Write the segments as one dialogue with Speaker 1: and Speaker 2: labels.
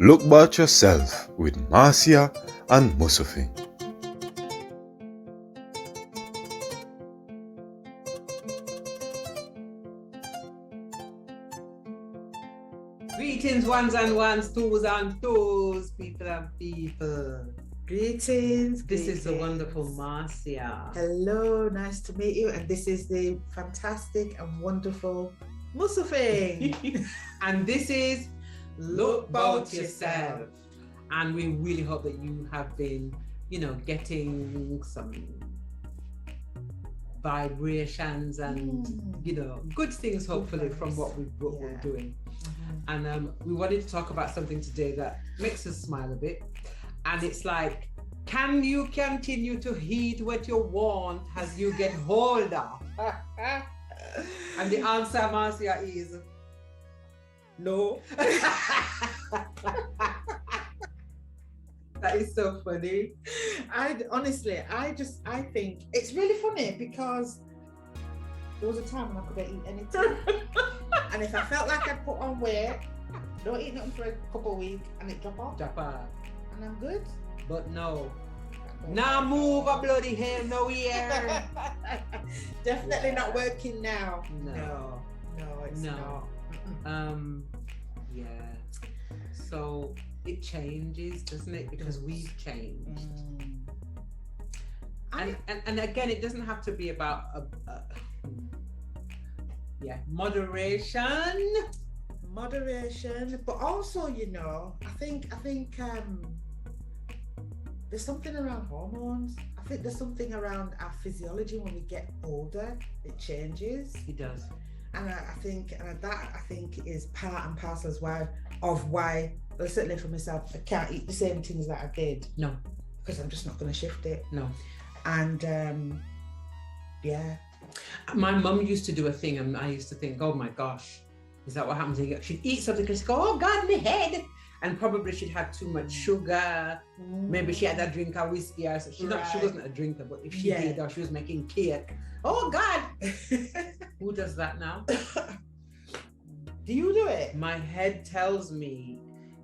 Speaker 1: Look about yourself with Marcia and Musufing.
Speaker 2: Greetings, ones and ones, twos and twos, people and people.
Speaker 3: Greetings.
Speaker 2: This is the wonderful Marcia.
Speaker 3: Hello, nice to meet you. And this is the fantastic and wonderful Musufing.
Speaker 2: And this is Look About Yourself. And we really hope that you have been, getting some vibrations and, good things, hopefully, from what we're doing. And we wanted to talk about something today that makes us smile a bit. And it's like, can you continue to heat what you want as you get older? And the answer, Marcia, is no. That is so funny.
Speaker 3: I think it's really funny because there was a time when I couldn't eat anything. And if I felt like I'd put on weight, don't eat nothing for a couple of weeks and it drop off. And I'm good.
Speaker 2: But no. Now move a bloody hell no here.
Speaker 3: Definitely not working now.
Speaker 2: No,
Speaker 3: it's not.
Speaker 2: Yeah. So it changes, doesn't it? Because we've changed. And again, it doesn't have to be about moderation,
Speaker 3: but also, I think there's something around hormones. I think there's something around our physiology when we get older. It changes.
Speaker 2: It does.
Speaker 3: And I think is part and parcel as well of why, well, certainly for myself, I can't eat the same things that I did.
Speaker 2: No.
Speaker 3: Because I'm just not going to shift it.
Speaker 2: No.
Speaker 3: And
Speaker 2: my mum used to do a thing, and I used to think, oh my gosh, is that what happens? She'd eat something and she'd go, oh God, my head. And probably she'd had too much sugar. Maybe she had a drink of whiskey or something. She wasn't a drinker, but if she did, or she was making cake, oh God. Who does that now?
Speaker 3: Do you do it?
Speaker 2: My head tells me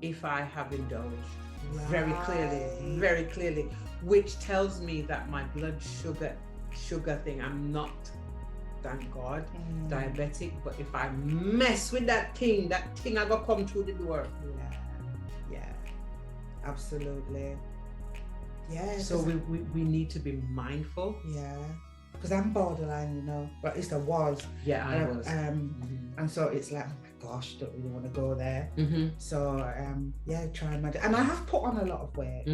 Speaker 2: if I have indulged very clearly, which tells me that my blood sugar thing, I'm not, thank God, diabetic, but if I mess with that thing I go come through the door.
Speaker 3: Yeah, absolutely. Yeah.
Speaker 2: So we need to be mindful.
Speaker 3: Yeah. Because I'm borderline, but at least I was.
Speaker 2: Yeah, I was.
Speaker 3: And so it's like, oh my gosh, don't really want to go there. So try and I have put on a lot of weight,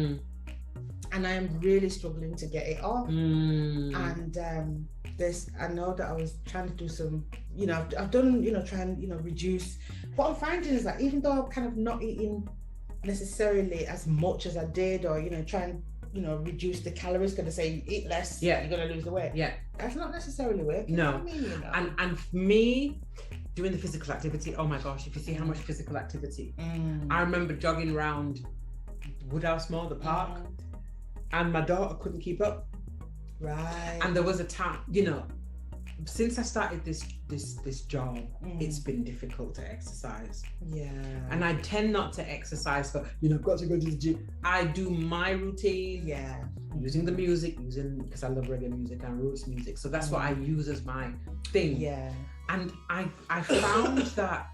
Speaker 3: and I'm really struggling to get it off. And I know that I was trying to do some, I've done, try and reduce. What I'm finding is that even though I'm kind of not eating necessarily as much as I did, or try and reduce the calories, gonna say eat less, you're gonna lose the weight.
Speaker 2: Yeah,
Speaker 3: that's not necessarily working.
Speaker 2: No,
Speaker 3: for me,
Speaker 2: and for me, doing the physical activity. Oh my gosh, if you see how much physical activity, I remember jogging around Woodhouse Mall, the park, and my daughter couldn't keep up.
Speaker 3: Right.
Speaker 2: And there was a time, since I started this job, it's been difficult to exercise.
Speaker 3: Yeah.
Speaker 2: And I tend not to exercise for, I've got to go to the gym. I do my routine.
Speaker 3: Yeah.
Speaker 2: Using the music, because I love reggae music and roots music. So that's what I use as my thing.
Speaker 3: Yeah.
Speaker 2: And I found that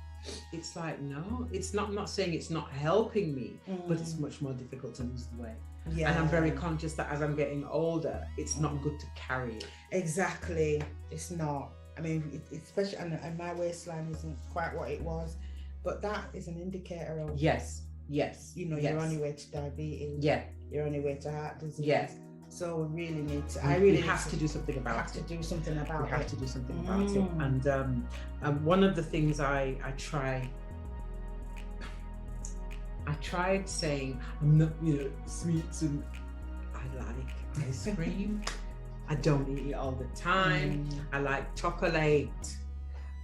Speaker 2: it's like, no, it's not, I'm not saying it's not helping me, but it's much more difficult to lose the weight.
Speaker 3: Yeah.
Speaker 2: And I'm very conscious that as I'm getting older, it's not good to carry it.
Speaker 3: Exactly. It's not. I mean, especially, and my waistline isn't quite what it was, but that is an indicator of
Speaker 2: yes.
Speaker 3: You're on your way to diabetes.
Speaker 2: Yeah.
Speaker 3: You're on your way to heart disease.
Speaker 2: Yes.
Speaker 3: So we really need to.
Speaker 2: We have to do something about it.
Speaker 3: We have to do something about
Speaker 2: it. And one of the things I tried saying, I'm not, sweets, and I like ice cream. I don't eat it all the time. I like chocolate.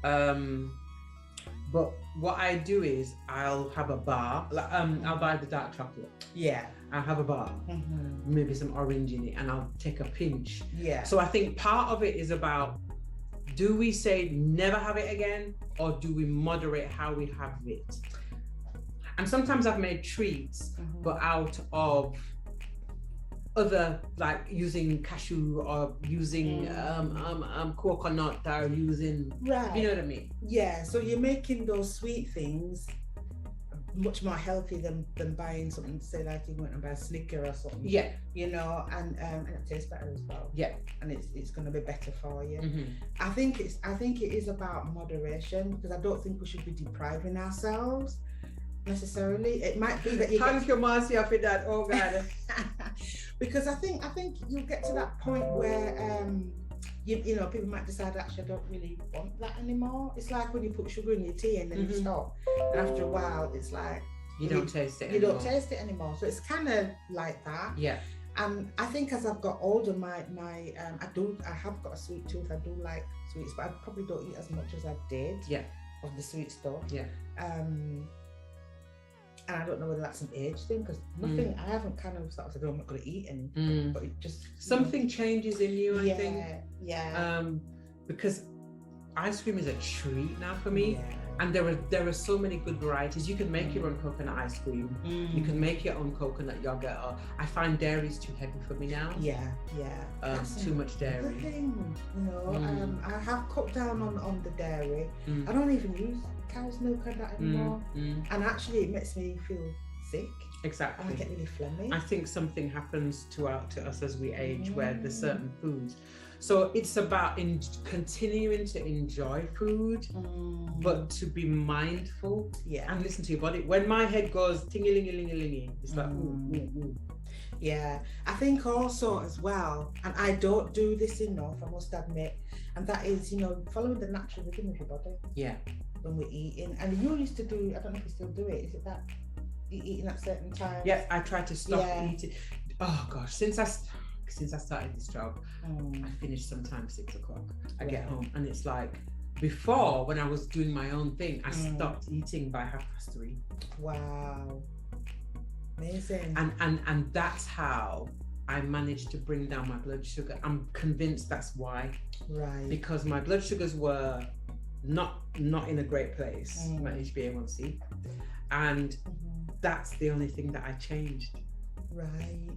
Speaker 2: But what I do is I'll have a bar. I'll buy the dark chocolate.
Speaker 3: Yeah.
Speaker 2: I'll have a bar, maybe some orange in it, and I'll take a pinch.
Speaker 3: Yeah.
Speaker 2: So I think part of it is about, do we say never have it again, or do we moderate how we have it? And sometimes I've made treats, but out of other, like using cashew or using coconut or using,
Speaker 3: right.
Speaker 2: you know what I mean?
Speaker 3: Yeah, so you're making those sweet things much more healthy than buying something, say like you went and buy a Snicker or something.
Speaker 2: Yeah.
Speaker 3: You know, and it tastes better as well.
Speaker 2: Yeah.
Speaker 3: And it's gonna be better for you.
Speaker 2: Mm-hmm.
Speaker 3: I think it is about moderation, because I don't think we should be depriving ourselves necessarily. It might be that you
Speaker 2: Thank you, Marcia, for that. Oh God.
Speaker 3: Because I think you'll get to that point where you know, people might decide, actually I don't really want that anymore. It's like when you put sugar in your tea and then you stop, and after a while it's like
Speaker 2: you don't taste it.
Speaker 3: You don't taste it anymore. So it's kind of like that.
Speaker 2: Yeah.
Speaker 3: And I think as I've got older, I have got a sweet tooth. I do like sweets, but I probably don't eat as much as I did.
Speaker 2: Yeah.
Speaker 3: Of the sweet stuff.
Speaker 2: Yeah.
Speaker 3: And I don't know whether that's an age thing, because nothing. I haven't kind of sort of said, "Oh, I'm not going to eat anything," but it just
Speaker 2: something changes in you. I think.
Speaker 3: Yeah.
Speaker 2: Because ice cream is a treat now for me.
Speaker 3: Yeah.
Speaker 2: And there are so many good varieties. You can make your own coconut ice cream. You can make your own coconut yogurt. I find dairy is too heavy for me now.
Speaker 3: Yeah.
Speaker 2: Too much dairy.
Speaker 3: The thing, you know, I have cut down on the dairy. I don't even use cow's milk and that anymore. And actually, it makes me feel sick.
Speaker 2: Exactly.
Speaker 3: And I get really phlegmy.
Speaker 2: I think something happens to us as we age, where there's certain foods. So it's about continuing to enjoy food, but to be mindful and listen to your body. When my head goes ting-a-ling-a-ling-a-ling, it's like, ooh.
Speaker 3: Yeah, I think also as well, and I don't do this enough, I must admit, and that is, you know, following the natural rhythm of your body. Yeah. When we're eating. And you used to do, I don't know if you still do it, is it that eating at certain times?
Speaker 2: Yes, I try to stop eating. Oh gosh, since I started this job, I finish sometimes 6 o'clock. I get home, and it's like, before, when I was doing my own thing, I stopped eating by 3:30.
Speaker 3: Wow. Amazing.
Speaker 2: And that's how I managed to bring down my blood sugar. I'm convinced that's why. Right. Because my blood sugars were not in a great place, my HbA1c. And that's the only thing that I changed.
Speaker 3: Right.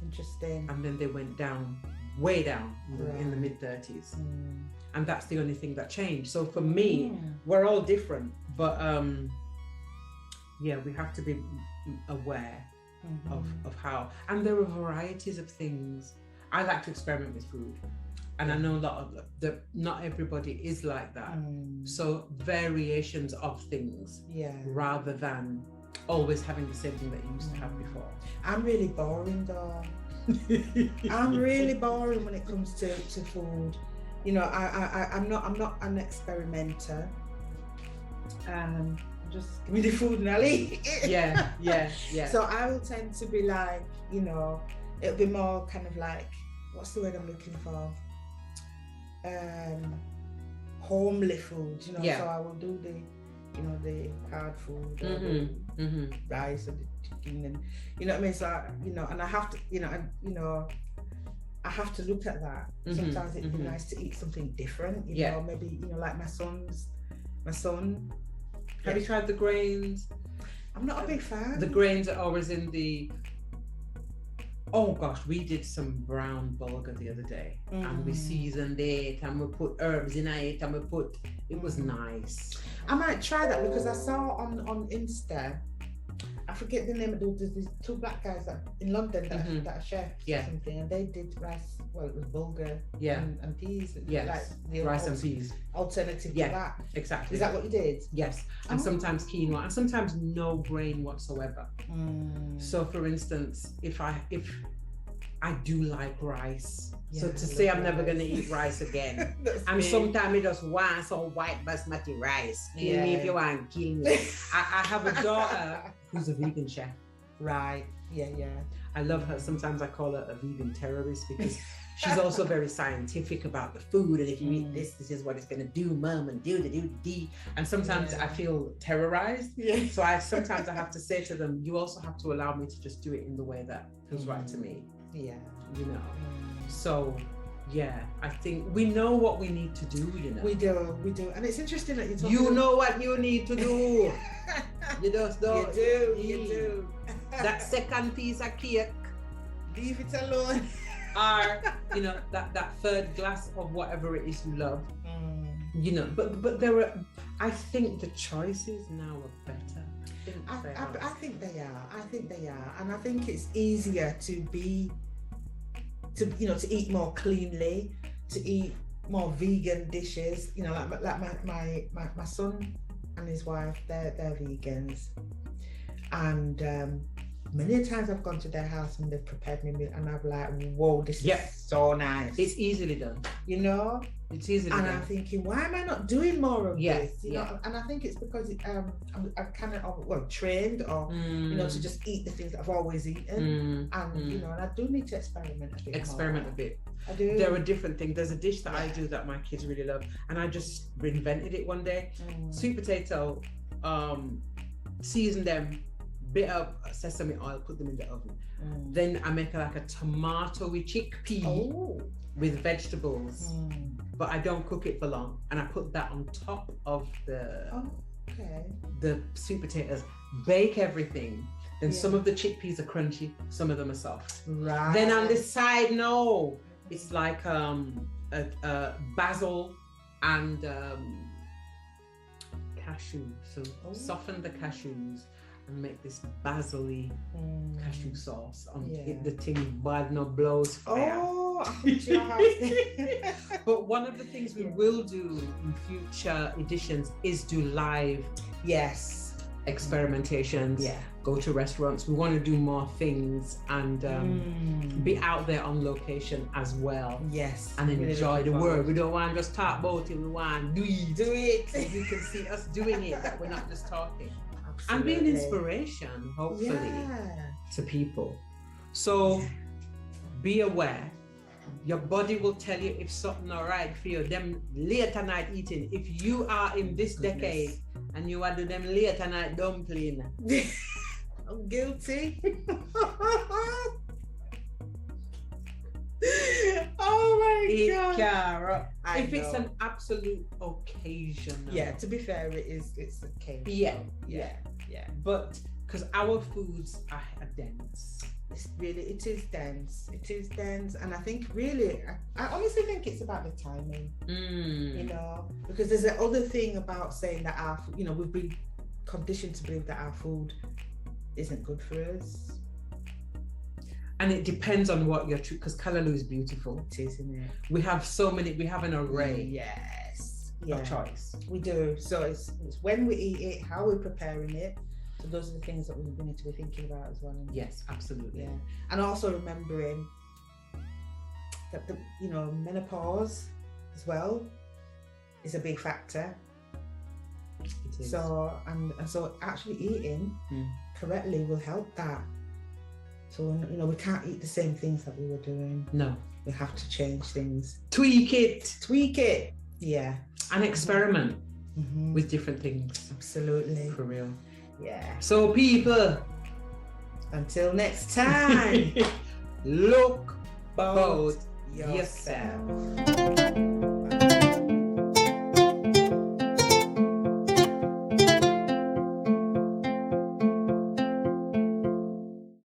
Speaker 3: Interesting.
Speaker 2: And then they went down, way down in the mid-30s. And that's the only thing that changed. So for me, we're all different, but we have to be aware of how. And there are varieties of things. I like to experiment with food. And I know not everybody is like that. So variations of things, rather than always having the same thing that you used to have before.
Speaker 3: I'm really boring though. I'm really boring when it comes to food. You know, I'm not an experimenter. Just give me the food and I'll eat it. Yeah. So I will tend to be like, you know, it'll be more kind of like, what's the word I'm looking for? Homely food, you know. So I will do the hard food, rice and the chicken, and you know what I mean. So and I have to, I have to look at that. Sometimes it'd be nice to eat something different, you know. Maybe like my son.
Speaker 2: Have you tried the grains?
Speaker 3: I'm not a big fan.
Speaker 2: The grains are always in the. Oh gosh, we did some brown bulgur the other day, and we seasoned it, and we put herbs in it, and it was nice.
Speaker 3: I might try that, because I saw on Insta, I forget the name of there's these 2 black guys in London that are chefs or something, and they did rice. Well, it was bulgur and peas. Like the
Speaker 2: rice and peas.
Speaker 3: Alternative to that.
Speaker 2: Exactly.
Speaker 3: Is that what you did?
Speaker 2: Yes. And sometimes quinoa, and sometimes no grain whatsoever. So for instance, if I do like rice, so to say I'm never going to eat rice again. And sometimes it just want some white basmati rice. Kill me if you want, kill me. I have a daughter who's a vegan chef.
Speaker 3: Right. Yeah.
Speaker 2: I love her. Sometimes I call her a vegan terrorist, because she's also very scientific about the food. And if you eat this is what it's going to do, mum, and do. And sometimes I feel terrorized. Yeah. So sometimes I have to say to them, you also have to allow me to just do it in the way that feels right to me. Yeah. You know. So Yeah, I think we know what we need to do, you know.
Speaker 3: We do. And it's interesting that you
Speaker 2: You know what you need to do. You just don't.
Speaker 3: You do.
Speaker 2: That second piece of cake.
Speaker 3: Leave it alone.
Speaker 2: Or, you know, that third glass of whatever it is you love. You know, but there are, I think the choices now are better.
Speaker 3: I think they are. And I think it's easier to eat more cleanly, to eat more vegan dishes. You know, like my son and his wife, they're vegans. And many times I've gone to their house and they've prepared me meal and I'm like, whoa, this is so nice.
Speaker 2: It's easily done.
Speaker 3: You know?
Speaker 2: It's easily
Speaker 3: and
Speaker 2: done.
Speaker 3: I'm thinking, why am I not doing more of this? You
Speaker 2: Yeah.
Speaker 3: know? And I think it's because I'm kind of trained or you know, to just eat the things that I've always eaten. And you know, and I do need to experiment a bit. I do.
Speaker 2: There are different things. There's a dish that I do that my kids really love, and I just invented it one day. Sweet potato, season them, bit of sesame oil, put them in the oven. Then I make like a tomatoey chickpea with vegetables, but I don't cook it for long, and I put that on top of the sweet potatoes, bake everything. Then some of the chickpeas are crunchy, some of them are soft.
Speaker 3: Right.
Speaker 2: Then on the side, it's like basil and cashew. So soften the cashews and make this basil-y cashew sauce on the thing, but no blows fire. But one of the things we will do in future editions is do live experimentations. Go to restaurants. We want to do more things and be out there on location as well. And enjoy the world. We don't want to just talk about it, we want to do it. So you can see us doing it, that we're not just talking. And be an inspiration, hopefully, to people. So be aware. Your body will tell you if something all right for you. Them later night eating. If you are in this decade and you are doing them later night dumpling,
Speaker 3: I'm guilty. Oh my God. If it's an absolute occasion. To be fair, it's occasion. Yeah.
Speaker 2: But because our foods are dense.
Speaker 3: It is dense, and I think really, I honestly think it's about the timing. You know, because there's the other thing about saying that we've been conditioned to believe that our food isn't good for us.
Speaker 2: And it depends on what you're because callaloo is beautiful.
Speaker 3: It is, isn't it?
Speaker 2: We have an array of choice.
Speaker 3: We do. So it's when we eat it, how we're preparing it. So those are the things that we need to be thinking about as well.
Speaker 2: Yes, absolutely.
Speaker 3: And also remembering that menopause as well is a big factor.
Speaker 2: It is.
Speaker 3: So so actually eating correctly will help that. So we can't eat the same things that we were doing.
Speaker 2: No,
Speaker 3: we have to change things.
Speaker 2: Tweak it.
Speaker 3: Yeah.
Speaker 2: And experiment with different things.
Speaker 3: Absolutely.
Speaker 2: For real.
Speaker 3: Yeah.
Speaker 2: So people,
Speaker 3: until next time,
Speaker 2: look
Speaker 3: about
Speaker 2: yourself.